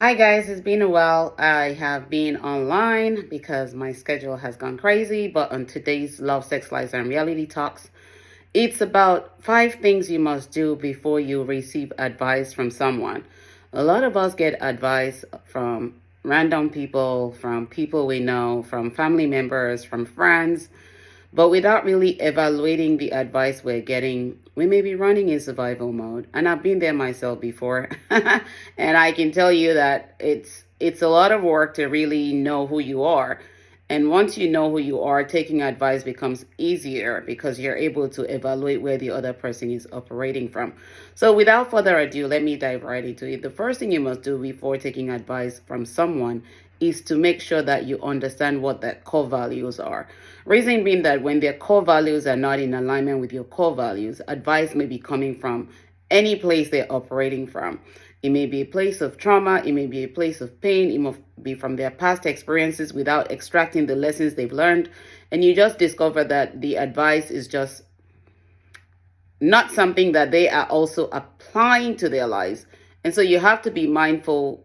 Hi guys, it's been a while. I have been online because my schedule has gone crazy, but on today's Love, Sex, Lies, and Reality Talks, it's about 5 things you must do before you receive advice from someone. A lot of us get advice from random people, from people we know, from family members, from friends, but without really evaluating the advice we're getting, we may be running in survival mode. And I've been there myself before. And I can tell you that it's a lot of work to really know who you are. And once you know who you are, taking advice becomes easier because you're able to evaluate where the other person is operating from. So without further ado, let me dive right into it. The first thing you must do before taking advice from someone is to make sure that you understand what their core values are. Reason being that when their core values are not in alignment with your core values, advice may be coming from any place they're operating from. It may be a place of trauma, it may be a place of pain, it may be from their past experiences without extracting the lessons they've learned. And you just discover that the advice is just not something that they are also applying to their lives. And so you have to be mindful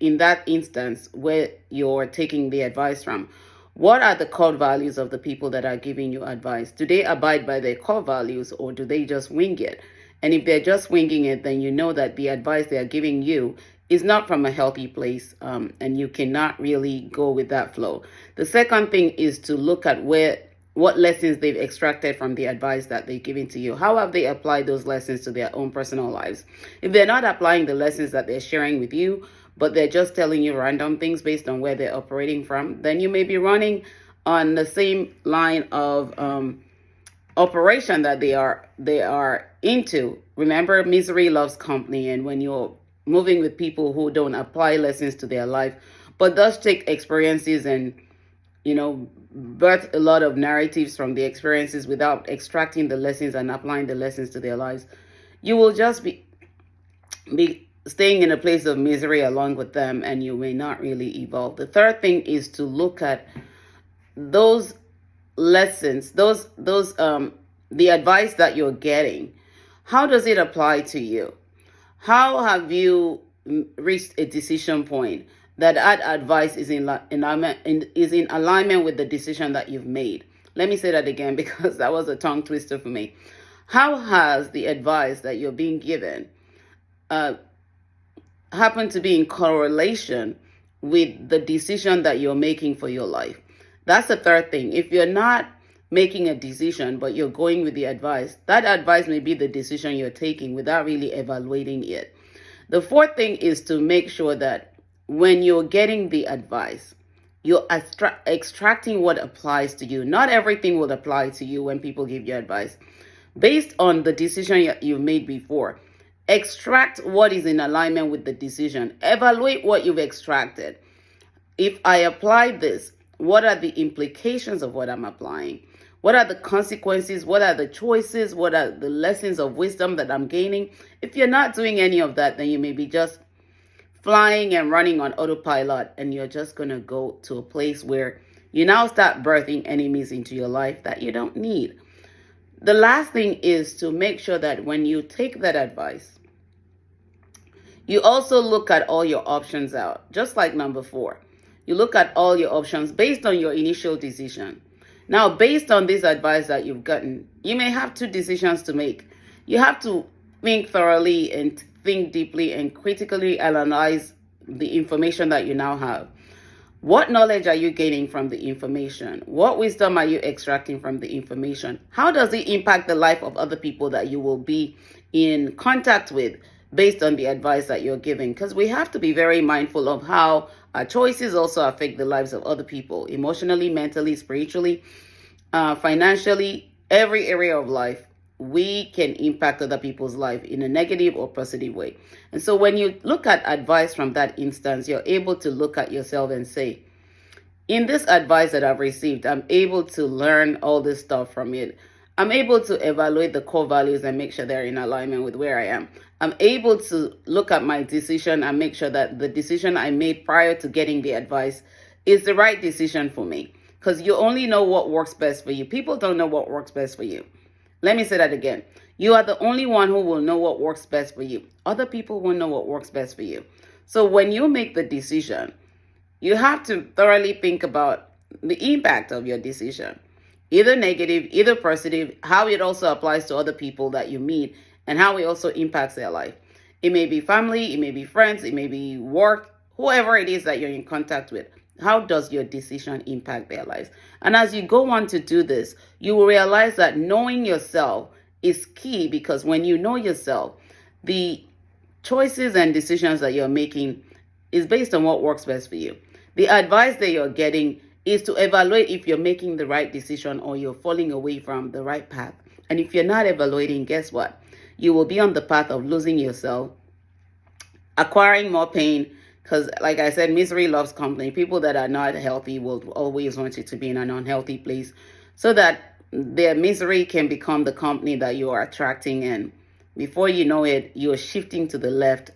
in that instance where you're taking the advice from. What are the core values of the people that are giving you advice? Do they abide by their core values or do they just wing it? And if they're just winging it, then you know that the advice they are giving you is not from a healthy place, and you cannot really go with that flow. The second thing is to look at what lessons they've extracted from the advice that they're giving to you. How have they applied those lessons to their own personal lives? If they're not applying the lessons that they're sharing with you, but they're just telling you random things based on where they're operating from, then you may be running on the same line of operation that they are into. Remember, misery loves company, and when you're moving with people who don't apply lessons to their life, but does take experiences and birth a lot of narratives from the experiences without extracting the lessons and applying the lessons to their lives, you will just be staying in a place of misery along with them, and you may not really evolve. The third thing is to look at those lessons, the advice that you're getting. How does it apply to you? How have you reached a decision point that advice is in alignment with the decision that you've made? Let me say that again because that was a tongue twister for me. How has the advice that you're being given happen to be in correlation with the decision that you're making for your life? That's the third thing. If you're not making a decision, but you're going with the advice, that advice may be the decision you're taking without really evaluating it. The fourth thing is to make sure that when you're getting the advice, you're extracting what applies to you. Not everything will apply to you when people give you advice. Based on the decision you've made before, extract what is in alignment with the decision. Evaluate what you've extracted. If I apply this, what are the implications of what I'm applying? What are the consequences? What are the choices? What are the lessons of wisdom that I'm gaining? If you're not doing any of that, then you may be just flying and running on autopilot, and you're just going to go to a place where you now start birthing enemies into your life that you don't need. The last thing is to make sure that when you take that advice, you also look at all your options out, just like number 4. You look at all your options based on your initial decision. Now, based on this advice that you've gotten, you may have 2 decisions to make. You have to think thoroughly and think deeply and critically analyze the information that you now have. What knowledge are you gaining from the information? What wisdom are you extracting from the information? How does it impact the life of other people that you will be in contact with based on the advice that you're giving? Because we have to be very mindful of how our choices also affect the lives of other people, emotionally, mentally, spiritually, financially, every area of life. We can impact other people's life in a negative or positive way. And so when you look at advice from that instance, you're able to look at yourself and say, in this advice that I've received, I'm able to learn all this stuff from it. I'm able to evaluate the core values and make sure they're in alignment with where I am. I'm able to look at my decision and make sure that the decision I made prior to getting the advice is the right decision for me. Because you only know what works best for you. People don't know what works best for you. Let me say that again. You are the only one who will know what works best for you. Other people won't know what works best for you. So when you make the decision, you have to thoroughly think about the impact of your decision, either negative, either positive, how it also applies to other people that you meet, and how it also impacts their life. It may be family, it may be friends, it may be work, whoever it is that you're in contact with. How does your decision impact their lives? And as you go on to do this, you will realize that knowing yourself is key, because when you know yourself, the choices and decisions that you're making is based on what works best for you. The advice that you're getting is to evaluate if you're making the right decision or you're falling away from the right path. And if you're not evaluating, guess what? You will be on the path of losing yourself, acquiring more pain, because like I said, misery loves company. People that are not healthy will always want you to be in an unhealthy place, so that their misery can become the company that you are attracting. And before you know it, you're shifting to the left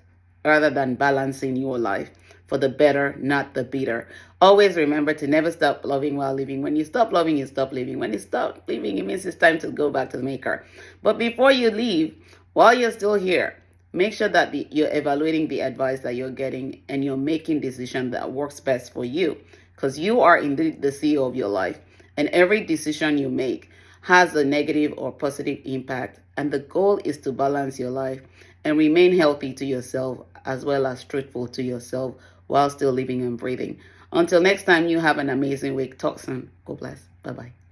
rather than balancing your life for the better, not the bitter. Always remember to never stop loving while living. When you stop loving, you stop living. When you stop living, it means it's time to go back to the maker. But before you leave, while you're still here, make sure that you're evaluating the advice that you're getting and you're making decisions that works best for you, because you are indeed the CEO of your life, and every decision you make has a negative or positive impact, and the goal is to balance your life and remain healthy to yourself as well as truthful to yourself while still living and breathing. Until next time, you have an amazing week. Talk soon. God bless. Bye-bye.